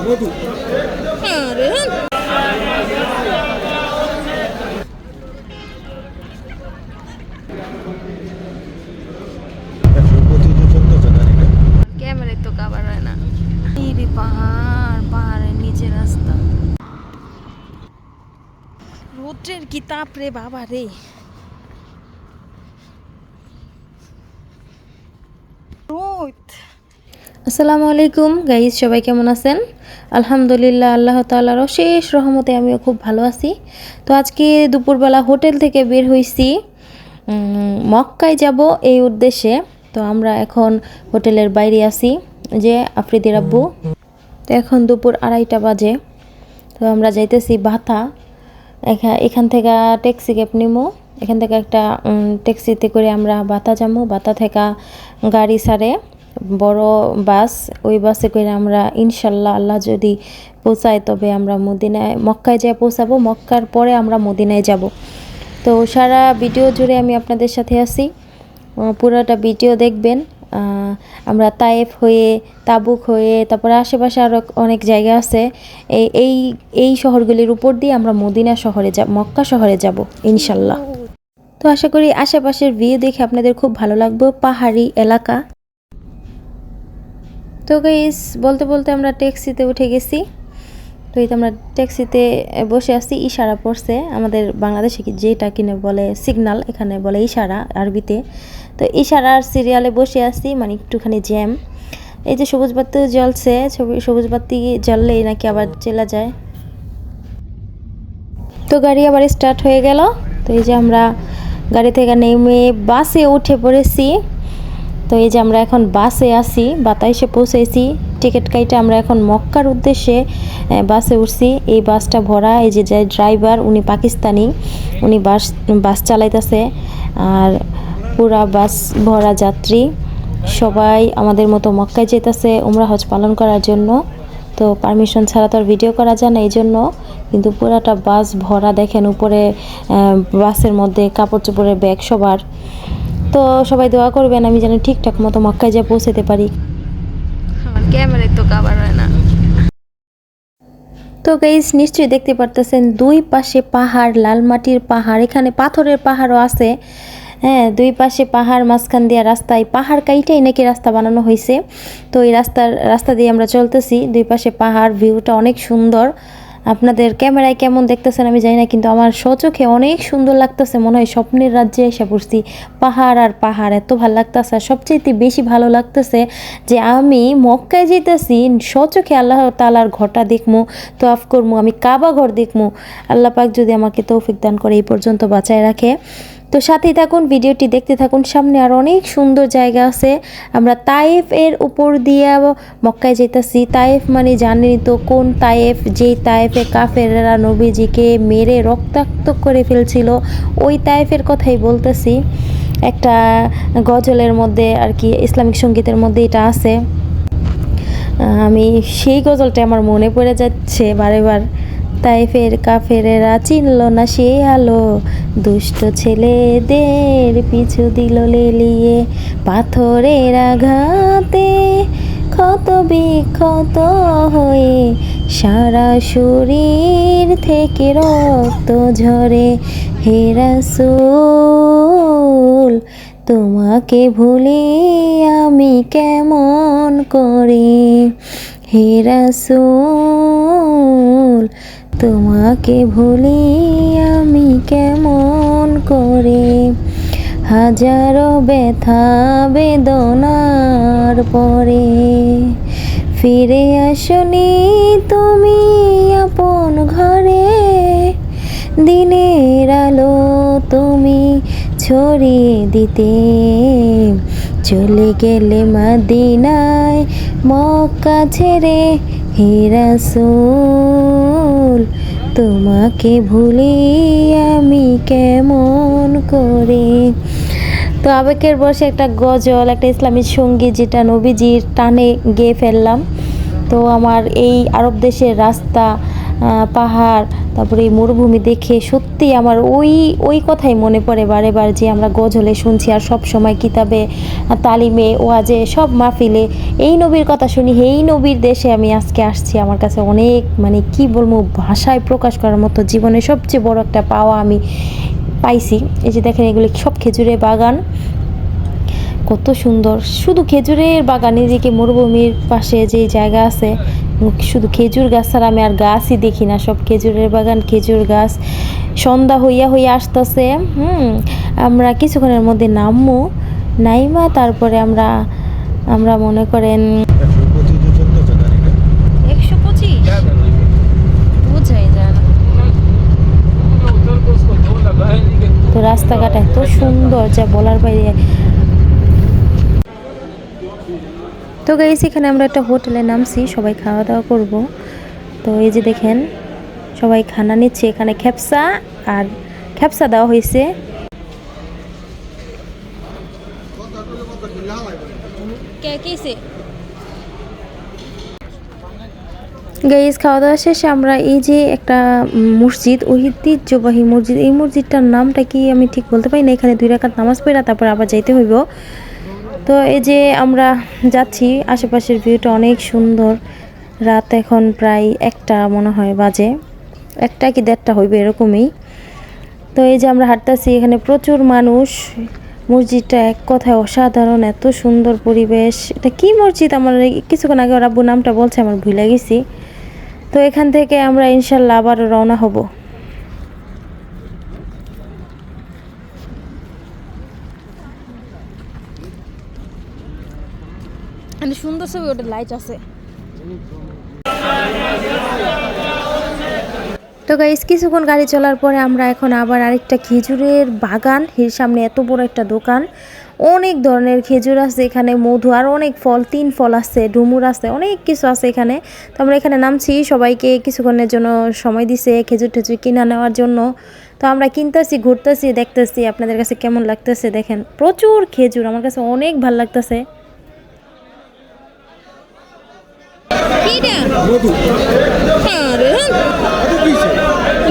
মধু। আরে ক্যামেরায় তো কাভার হয় না। এই রে পাহাড়, পাহাড়ের নিচে রাস্তা। রৌদ্রের কি তাপ রে বাবা রে। আসসালামু আলাইকুম গাইস, সবাই কেমন আছেন? আলহামদুলিল্লাহ, আল্লাহ তাআলার অশেষ রহমতে আমিও খুব ভালো আছি। তো আজকে দুপুরবেলা হোটেল থেকে বের হইছি, মক্কায় যাব এই উদ্দেশ্যে। তো আমরা এখন হোটেলের বাইরে আছি, যে আফ্রিদির আব্বু। তো এখন দুপুর 2:30 বাজে। তো আমরা যাইতেছি বাতা। এখান থেকে ট্যাক্সি ক্যাব নিমো। এখান থেকে একটা ট্যাক্সিতে করে আমরা বাতা যাবো। বাতা থেকে গাড়ি ছাড়ে বড় বাস, ওই বাসে করে আমরা ইনশাল্লাহ আল্লাহ যদি পৌঁছায় তবে আমরা মদিনায় মক্কায় যেয়ে পৌঁছাবো। মক্কার পরে আমরা মদিনায় যাব। তো সারা ভিডিও জুড়ে আমি আপনাদের সাথে আছি, পুরোটা ভিডিও দেখবেন। আমরা তায়েফ হয়ে, তাবুক হয়ে, তারপরে আশেপাশে আরও অনেক জায়গা আছে। এই এই এই শহরগুলির উপর দিয়ে আমরা মদিনা শহরে মক্কা শহরে যাব ইনশাল্লাহ। তো আশা করি আশেপাশের ভিউ দেখে আপনাদের খুব ভালো লাগবে, পাহাড়ি এলাকা। তো গাইস, বলতে বলতে আমরা ট্যাক্সিতে উঠে গেছি। তো এই তো আমরা ট্যাক্সিতে বসে আছি। ইশারা পড়ছে, আমাদের বাংলাদেশে যেটা কিনে বলে সিগনাল, এখানে বলে ইশারা আরবিতে। তো ইশারার সিরিয়ালে বসে আছি, মানে একটুখানি জ্যাম। এই যে সবুজ বাতি জ্বলছে, সবুজ বাতি জ্বললেই নাকি আবার চলে যায়। তো গাড়ি আবার স্টার্ট হয়ে গেল। তো এই যে আমরা গাড়ি থেকে নেমে বাসে উঠে পড়েছি। তো এই যে আমরা এখন বাসে আছি, বাতাসে পৌঁছেছি। টিকিট কাইটে আমরা এখন মক্কার উদ্দেশ্যে বাসে উঠছি। এই বাসটা ভরা, এই যে ড্রাইভার উনি পাকিস্তানি, উনি বাস চালাইতেছে। আর পুরা বাস ভরা যাত্রী, সবাই আমাদের মতো মক্কায় যেতেছে উমরা হজ পালন করার জন্য। তো পারমিশন ছাড়া তো আর ভিডিও করা যায় না, এই জন্য। কিন্তু পুরাটা বাস ভরা, দেখেন উপরে বাসের মধ্যে কাপড় চোপড়ের ব্যাগ সবার। তো সবাই দোয়া করবেন আমি যেন ঠিকঠাক মতো মক্কায় যেয়ে পৌঁছাতে পারি। আমার ক্যামেরায় তো কাভার হয় না। তো গাইস, নিশ্চয়ই দেখতে পারতেছেন দুই পাশে পাহাড়, লাল মাটির পাহাড়, এখানে পাথরের পাহাড়ও আছে। হ্যাঁ, দুই পাশে পাহাড়, মাঝখান দিয়ে রাস্তায় পাহাড় কাইটাই নাকি রাস্তা বানানো হয়েছে। তো এই রাস্তা দিয়ে আমরা চলতেছি, দুই পাশে পাহাড়, ভিউটা অনেক সুন্দর। আপনাদের ক্যামেরায় কেমন দেখতেছেন আমি জানি না, কিন্তু আমার স্বচোখে অনেক সুন্দর লাগতেছে, মনে হয় স্বপ্নের রাজ্যে এসে পড়ছি। পাহাড় আর পাহাড় এত ভালো লাগতেছে। আর সবচেয়ে বেশি ভালো লাগতেছে যে আমি মক্কায় যেতেছি, স্বচোখে আল্লাহ তাআলার ঘরটা দেখমু, তোয়াফ করমু, আমি কাবা ঘর দেখমু। আল্লাহ পাক যদি আমাকে তৌফিক দান করে এই পর্যন্ত বাঁচায় রাখে। তো সাথেই থাকুন, ভিডিওটি দেখতে থাকুন। সামনে আর অনেক সুন্দর জায়গা আছে। আমরা তায়েফ এর উপর দিয়ে মক্কায় যেতেছি। তায়েফ মানে জানেনই তো কোন তায়েফ, যেই তায়েফে কাফেররা নবীজিকে মেরে রক্তাক্ত করে ফেলছিল, ওই তায়েফের কথাই বলতেছি। একটা গজলের মধ্যে আর কি, ইসলামিক সঙ্গীতের মধ্যে এটা আছে। আমি সেই গজলটা আমার মনে পড়ে যাচ্ছে বারে বার। তাইফের কাফেরেরা চিনল না সে আলো, দুষ্ট ছেলেদের পিছু দিল লেলিয়ে, পাথরের আঘাতে ক্ষত বিক্ষত হয়ে সারা শরীর থেকে রক্ত ঝরে। হে রাসূল, তোমাকে ভুলি আমি কেমন করে। হে রাসূল, তোমাকে ভুলি আমি কেমন করে। হাজারো ব্যথা বেদনার পরে ফিরে আসনি তুমি আপন ঘরে। দিনের আলো তুমি ছড়িয়ে দিতে, চলে গেলে মদিনায় মক্কা ছেড়ে। হে রাসূল, তোমাকে ভুলি আমি কেমন করে। তো আবেগের বসে একটা গজল, একটা ইসলামিক সঙ্গীত, যেটা নবীজির টানে গেয়ে ফেললাম। তো আমার এই আরব দেশের রাস্তা, পাহাড়, তারপরে এই মরুভূমি দেখে সত্যি আমার ওই কথাই মনে পড়ে বারে বার, যে আমরা গজলে শুনছি আর সব সময় কিতাবে, তালিমে, ওয়াজে, সব মাহফিলে এই নবীর কথা শুনি। এই নবীর দেশে আমি আজকে আসছি, আমার কাছে অনেক মানে কি বলবো, ভাষায় প্রকাশ করার মতো জীবনে সবচেয়ে বড় একটা পাওয়া আমি পাইছি। এই যে দেখেন এগুলো সব খেজুরের বাগান, কত সুন্দর। শুধু খেজুরের বাগান, এদিকে মরুভূমির পাশে যে জায়গা আছে শুধু খেজুর গাছ ছাড়া আমি আর গাছই দেখি না, সব খেজুরের বাগান, খেজুর গাছ। সন্ধ্যা হইয়া আসতেছে। আমরা কিছুক্ষণের মধ্যে নামবো, নাইমা তারপরে আমরা মনে করেন 125 বোঝাই যায় না। তো রাস্তাঘাট এত সুন্দর যা বলার বাইরে। তো গাইস এখানে আমরা একটা হোটেলে নামছি, সবাই খাওয়া দাওয়া করব। তো এই যে দেখেন সবাই খানা নিচ্ছে, এখানে খেপসা দেওয়া হয়েছে। গাইস খাওয়া দাওয়া শেষে আমরা এই যে একটা মসজিদ, ঐতিহ্যবাহী মসজিদ, এই মসজিদটার নামটা কি আমি ঠিক বলতে পারি না। এখানে 2 রাকাত নামাজ পড়া তারপর আবার যাইতে হইব। তো এই যে আমরা যাচ্ছি, আশেপাশের ভিউটা অনেক সুন্দর। রাত এখন প্রায় 1টা মনে হয় বাজে, 1টা কি 1:30 হইবে এরকমই। তো এই যে আমরা হাঁটতেছি, এখানে প্রচুর মানুষ। মসজিদটা এক কথায় অসাধারণ, এত সুন্দর পরিবেশ। এটা কি মসজিদ আমার কিছুক্ষণ আগে ওর আব্বু নামটা বলছে, আমার ভুলে গেছি। তো এখান থেকে আমরা ইনশাল্লাহ আবার রওনা হব। সুন্দর ছবি ওটা, লাইট আছে। তো গাইস কিছুক্ষণ গাড়ি চলার পরে আমরা এখন আবার আরেকটা খেজুরের বাগান, এর সামনে এত বড় একটা দোকান, অনেক ধরনের খেজুর আছে এখানে, মধু আর অনেক ফল, 3 ফল আছে, ডুমুর আছে, অনেক কিছু আছে এখানে। তো আমরা এখানে নামছি, সবাইকে কিছুক্ষণের জন্য সময় দিছে খেজুর টেজুর কিনা নেওয়ার জন্য। তো আমরা কিনতেছি, ঘুরতেছি, দেখতেছি আপনাদের কাছে কেমন লাগতেছে। দেখেন প্রচুর খেজুর, আমার কাছে অনেক ভালো লাগতেছে।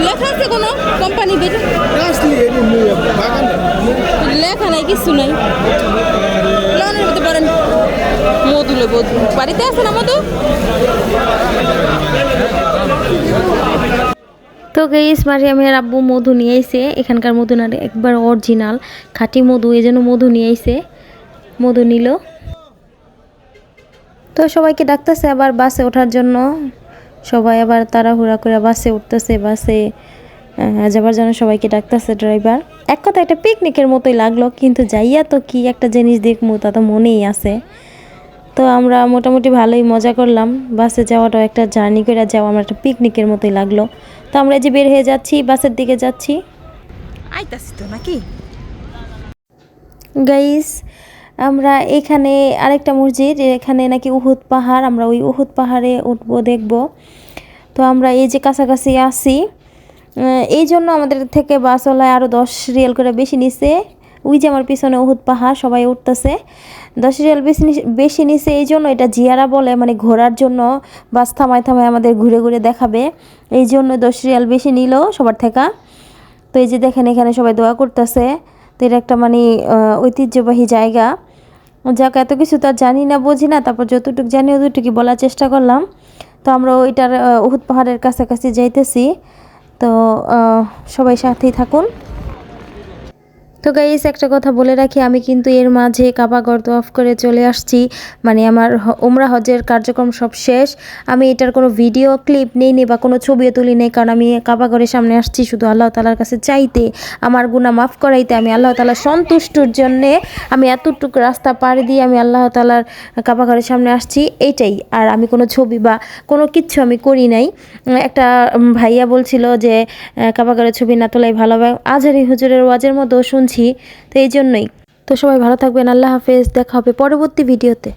লেখা আছে কোনো কোম্পানি লেখা নাই, কিছু নাই। পারেন মধু লেবু বাড়িতে আছে না মধু। তো গাইস মারিয়ামের আব্বু মধু নিয়ে আইছে, এখানকার মধু না একবার অরিজিনাল খাঁটি মধু, এই জন্য মধু নিয়ে আইছে, মধু নিল। তো সবাইকে ডাকতেছে আবার বাসে ওঠার জন্য, সবাই আবার তাড়াহুড়া করে বাসে উঠতেছে, বাসে যাবার জন্য সবাইকে ডাকতেছে ড্রাইভার। এক কথা একটা পিকনিকের মতোই লাগলো, কিন্তু যাইয়া তো কি একটা জিনিস দেখবো তা তো মনেই আছে। তো আমরা মোটামুটি ভালোই মজা করলাম, বাসে যাওয়াটাও একটা জার্নি করে যাওয়া আমার একটা পিকনিকের মতোই লাগলো। তো আমরা যে বের হয়ে যাচ্ছি, বাসের দিকে যাচ্ছি। আইতাছি তো নাকি গাইস, আমরা এখানে আরেকটা মসজিদ, এখানে নাকি উহুদ পাহাড়, আমরা ওই উহুদ পাহাড়ে উঠবো, দেখব। তো আমরা এই যে কাছাকাছি আসি, এই জন্য আমাদের থেকে বাসওয়ালায় আরও 10 রিয়াল করে বেশি নিছে। ওই যে আমার পিছনে উহুদ পাহাড়, সবাই উঠতেছে, 10 রিয়াল বেশি নিছে। এই জন্য এটা জিয়ারা বলে, মানে ঘোরার জন্য বাস থামায় আমাদের ঘুরে ঘুরে দেখাবে, এই জন্য 10 রিয়াল বেশি নিল সবার থেকে। তো এই যে দেখেন এখানে সবাই দোয়া করতেছে। তো এটা একটা মানে ঐতিহ্যবাহী জায়গা। যাক এত কিছু তো জানি না, বুঝি না, তারপর যতটুকু জানি অতটুকু বলার চেষ্টা করলাম। তো আমরা ওইটার উহুদ পাহাড়ের কাছাকাছি যাইতেছি। তো সবাই সাথেই থাকুন। তো গাইস একটা কথা বলে রাখি, আমি কিন্তু এর মাঝে কাবাগর তওয়াফ করে চলে আসছি, মানে আমার উমরা হজের কার্যক্রম সব শেষ। আমি এটার কোনো ভিডিও ক্লিপ নেইনি বা কোনো ছবিও তুলি নেই, কারণ আমি কাবাগরের সামনে আসছি শুধু আল্লাহ তাআলার কাছে চাইতে, আমার গুনাহ মাফ করাইতে, আমি আল্লাহ তাআলার সন্তুষ্টর জন্যে আমি এতটুকু রাস্তা পাড়ি দিয়ে আমি আল্লাহ তাআলার কাবাগরের সামনে আসছি, এইটাই। আর আমি কোনো ছবি বা কোনো কিচ্ছু আমি করি নাই। একটা ভাইয়া বলছিল যে কাবাগরের ছবি না তোলাই ভালো হবে, আজহারি হুজুরের ওয়াজের মতো শুনছি, তো এই জন্যই। তো সবাই ভালো থাকবেন, আল্লাহ হাফেজ, দেখা হবে পরবর্তী ভিডিওতে।